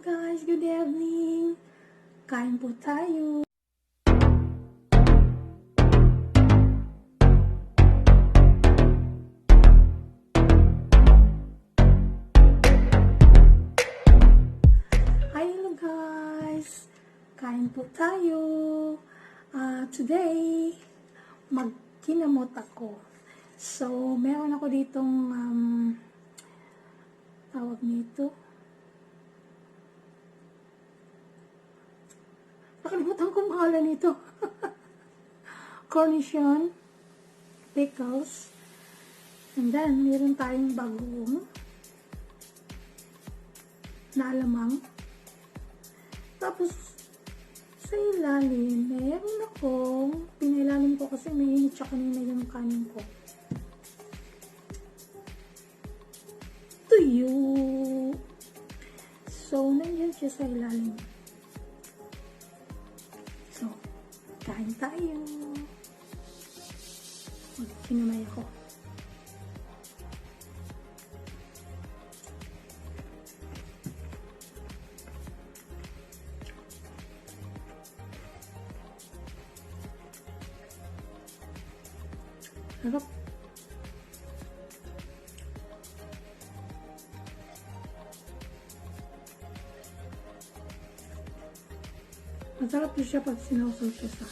guys, good evening. Kain po tayo. Hi, hello guys. Kain po tayo. Today, magkinamot ako. So, meron ako ditong tawag nito. Nakalimutan ko ang pangalan nito. Cornichon, pickles, and then meron tayong bagong na alamang. Tapos, sa ilalim, meron akong pinailalim ko kasi mainit siya kanina yung kanin ko. Tuyo! So, nandiyan siya sa ilalim. So, kain tayo. Kinamay ako. Sarap. Masarap po siya pag sinawsaw siya sa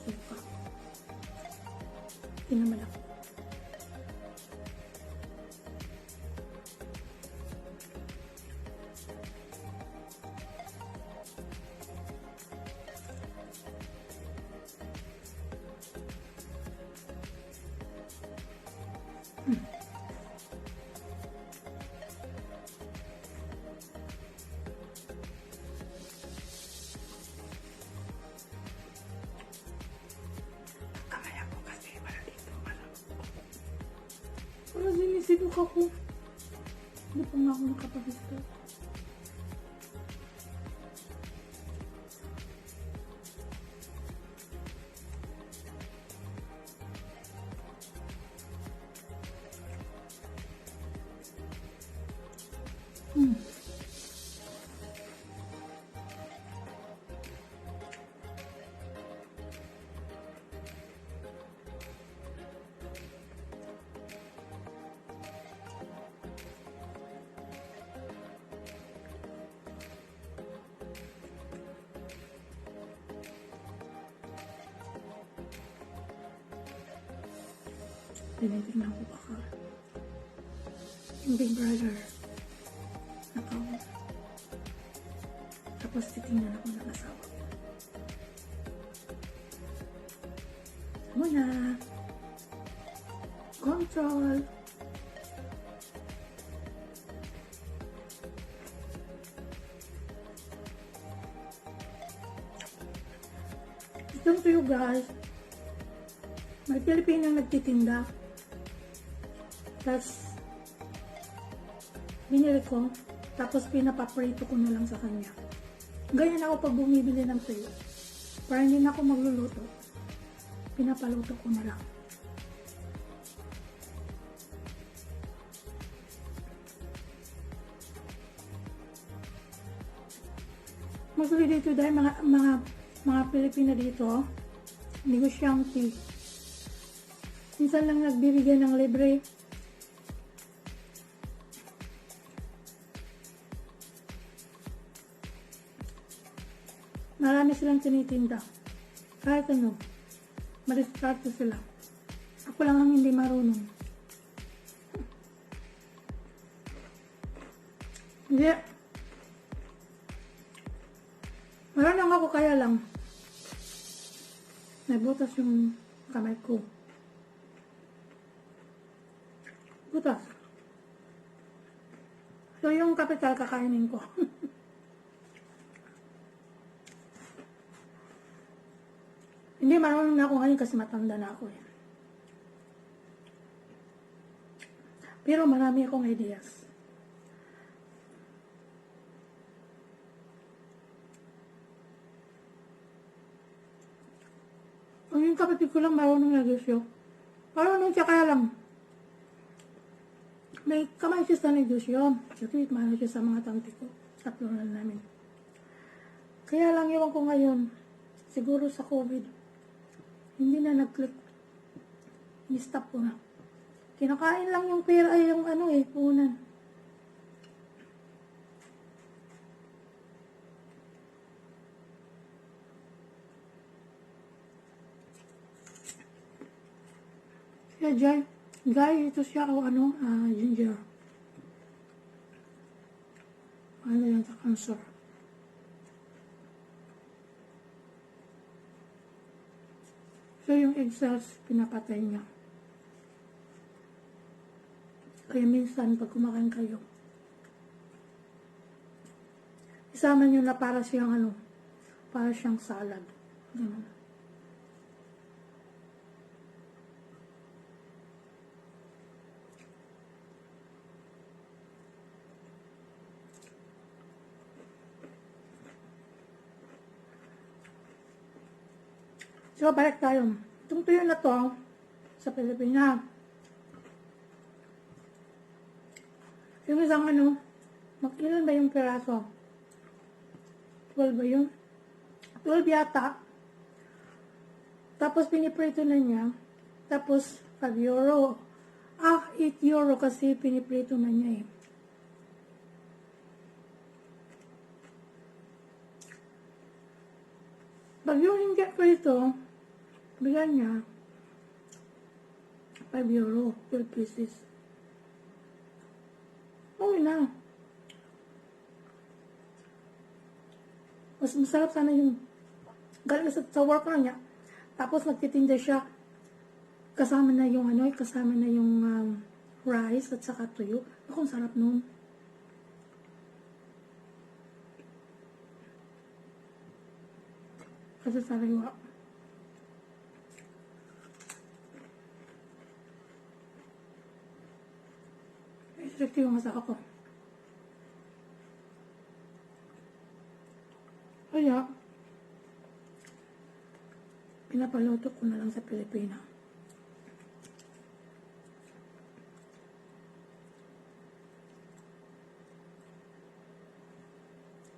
suka. Tinaman ako. Wala sinisibok ako. Hindi pa nga ako nakapag-gusto. Tinitignan ko baka yung big brother nakawin. Tapos titingnan ako ng asawa ko. Muna. Control. Itong tuyo guys, may Pilipinang nagtitinda. Tapos, binili ko, tapos pinapaprito ko na lang sa kanya. Ganyan ako pag bumibili ng tuyo. Para hindi na ako magluluto, pinapaluto ko na lang. Mostly dito dahil mga Pilipino dito, negosyante. Minsan lang nagbibigay ng libre. Marami silang tinitinda. Kahit ano, mariskarte sila. Ako lang ang hindi marunong. Hindi. Marunong ako kaya lang. Nabutas yung kamay ko. Butas. So yung kapital kakainin ko. Hindi, marunong na ako ngayon kasi matanda na ako eh. Pero marami akong ideas. Ang yung kapatid ko lang marunong na gusto. Marunong siya kaya lang. may kamatis na negosyo. Kasi mahal siya sa mga tante ko. Tatlo na namin. Kaya lang iwan ko ngayon, siguro sa COVID, hindi na nag-click. Ni-stop ko na. Kinakain lang yung pera, ay yung ano punan. Kaya guys, ito siya o ginger. Ano yan sa cancer. So yung egg cells, pinapatay niya. Kaya minsan, pag kumakain kayo, isama nyo na para siyang para siyang salad. Ganun. So, balik tayo. Itong tuyo na to, sa Pilipinas. Yung isang ilan ba yung piraso? 12 ba yun? 12 yata. Tapos piniprito na niya. Tapos 5 euro. 8 euro kasi piniprito na niya eh. Pag yung hindi prito, bigyan niya 5 euro, 12 pieces. Okay na. Mas masarap sana yung galing sa work na niya. Tapos nagtitinda siya. Kasama na yung rice at saka tuyo. Ako, sarap nun. Kasi sariwa. Ito yung masaka ko. Kaya, pinapaluto ko na lang sa Pilipina.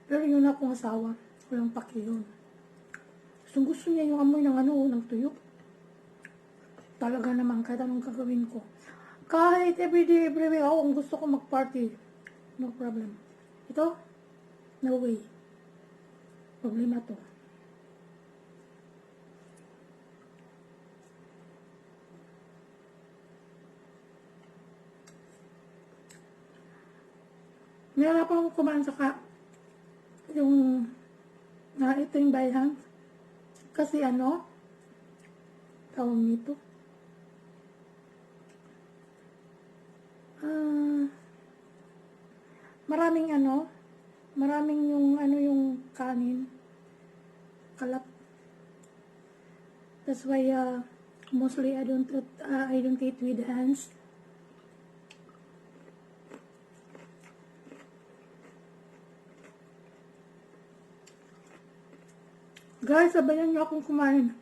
Pero yun akong asawa, walang paki yun. Gusto niya yung amoy ng tuyo. Talaga naman, kahit anong gagawin ko. Kahit everyday, every week, kung gusto ko mag-party, no problem. Ito, no way. Problema to. Nahirapan ako kumain saka yung ito yung by hand. Kasi tawag nito. Maraming yung kanin. Kalat. That's why mostly I don't eat with hands. Guys, sabayan niyo akong kumain.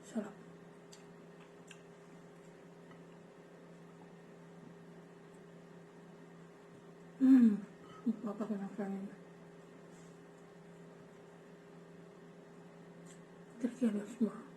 Sarap. Magpapa ko ng kanin. 3 kilos more.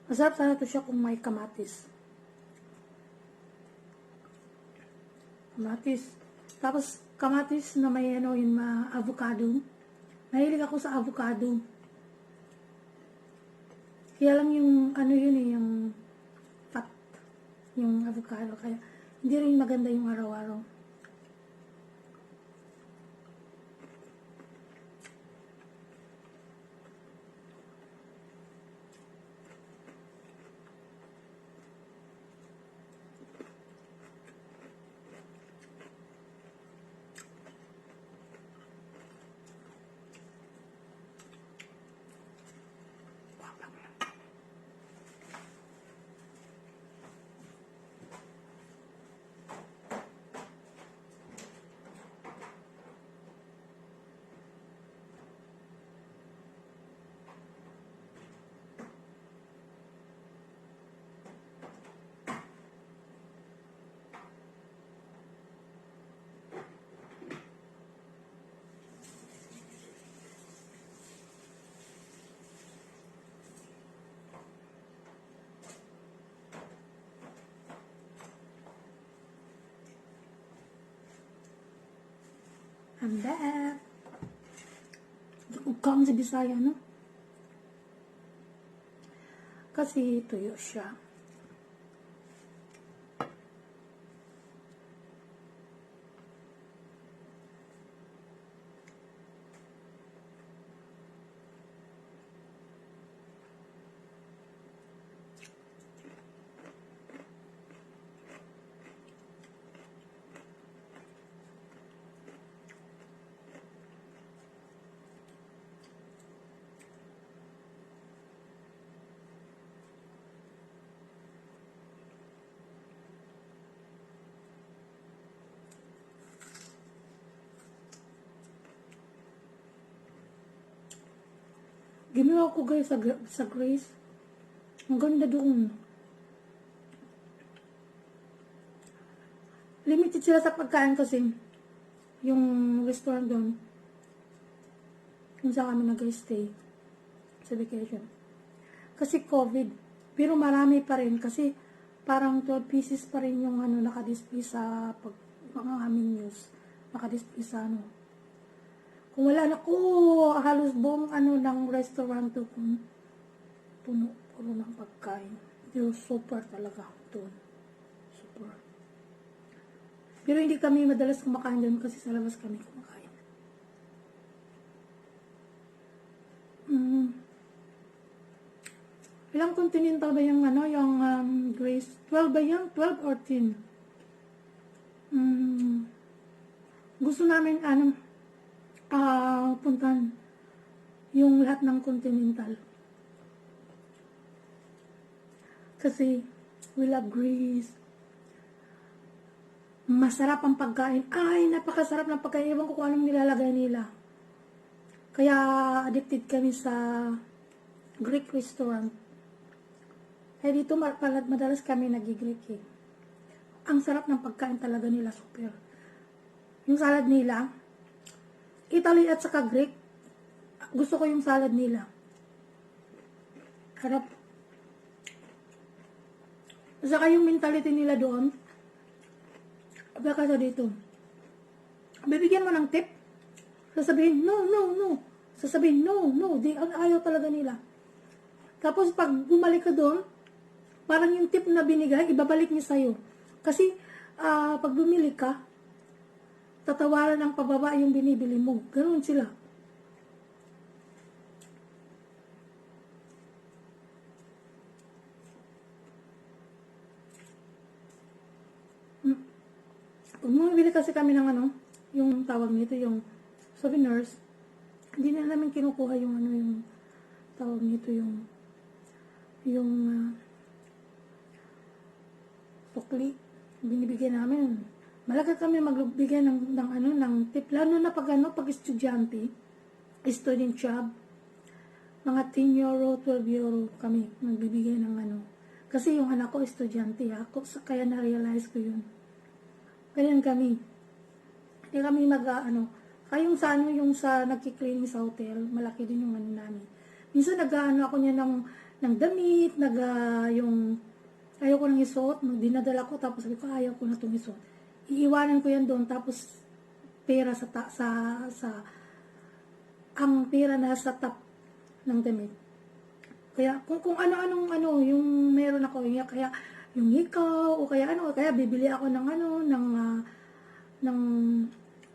Masarap sana ito siya kung may kamatis. Kamatis. Tapos, kamatis na may yung avocado. Mahilig ako sa avocado. Kaya lang yung yung fat. Yung avocado. Kaya, Hindi rin maganda yung araw-araw. I'm back. Ukang sa Bisaya, no? Kasi tuyo siya. Ginawa ko guys sa Grace. Ang ganda doon. Limited sila sa pagkain kasi yung restaurant doon kung saan kami nag-stay sa vacation. Kasi COVID. Pero marami pa rin kasi parang 12 pieces pa rin yung nakadisplay sa mga aming news. Nakadisplay sa Kung wala na ko, halos buong ng restaurant to kung puno ng pagkain. Pero super talaga doon. Super. Pero hindi kami madalas kumakain doon kasi sa labas kami kumakain. Ilang continental ba yung yung Grace? 12 ba yan? 12 or 10? Gusto namin puntahan yung lahat ng continental. Kasi we love Greece. Masarap ang pagkain. Ay, napakasarap ng pagkain. Ewan ko kung anong nilalagay nila. Kaya addicted kami sa Greek restaurant. Kaya dito madalas kami nag-Greek eh. Ang sarap ng pagkain talaga nila, super. Yung salad nila, Italy at saka Greek, gusto ko yung salad nila. Harap. Saka yung mentality nila doon, baka sa dito, bibigyan mo ng tip, sasabihin, no. Sasabihin, no. Ayaw talaga nila. Tapos pag bumalik ka doon, parang yung tip na binigay, ibabalik niya sa'yo. Kasi, pag bumili ka, tatawaran ng pababa yung binibili mo. Ganoon sila. Pag bumibili kasi kami ng yung tawag nito, yung souvenirs, hindi na namin kinukuha yung yung tawag nito, yung tukli. Binibigyan namin. Malaki kami magbigay ng tip, lalo na pag estudyante, student job, mga 10 euro, 12 euro kami magbibigay ng Kasi yung anak ko estudyante, kaya na-realize ko yun. Ganyan kami. Hindi kami kaya yung sa nagki-cleaning sa hotel, malaki din yung namin. Minsan ako niya ng damit, yung ayaw ko nang isuot, dinadala ko, tapos sabi ko, ayaw ko na itong isuot. Iiwanan ko yan doon, tapos pera ang pera na sa top ng damit. Kaya kung ano-anong yung meron ako, kaya yung hikaw, o kaya bibili ako ng ng,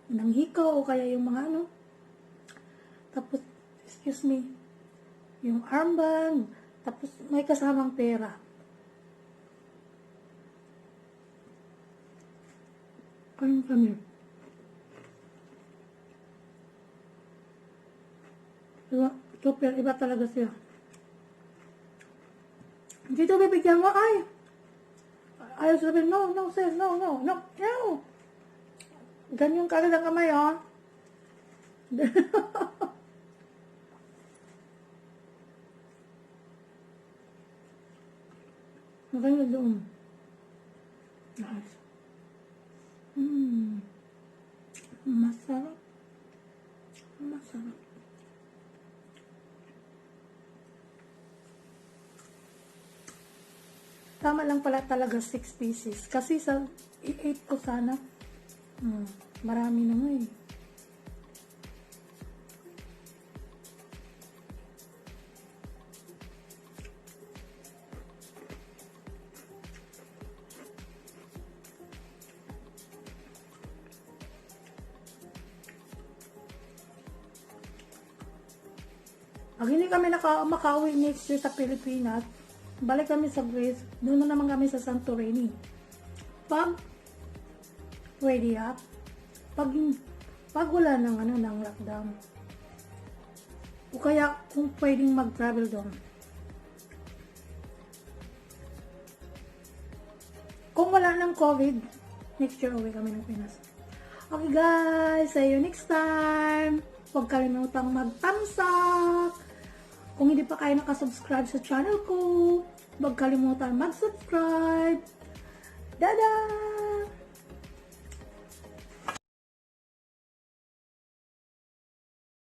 ng hikaw, o kaya yung mga tapos, excuse me, yung armband, tapos may kasamang pera. Anong kami? Super, iba talaga siya. Dito bibigyan mo, ay! Ayaw sabihin, no, sir, no. Ganyan ka ang kamay, oh. Maganda doon. Nice. Masarap. Masarap. Tama lang pala talaga 6 pieces. Kasi sa 8 ko sana. Marami na nga eh. Pag hindi kami makauwi next year sa Pilipinas, balik kami sa Greece, doon na naman kami sa Santorini. Pag ready up, pag wala ng lockdown, o kaya kung pwedeng mag-travel doon. Kung wala ng COVID, next year uwi kami ng Pinas. Okay guys, see you next time. Huwag kalimutang mag-thumbs up. Kung hindi pa kayo nakasubscribe sa channel ko, huwag kalimutan mag-subscribe. Dadah!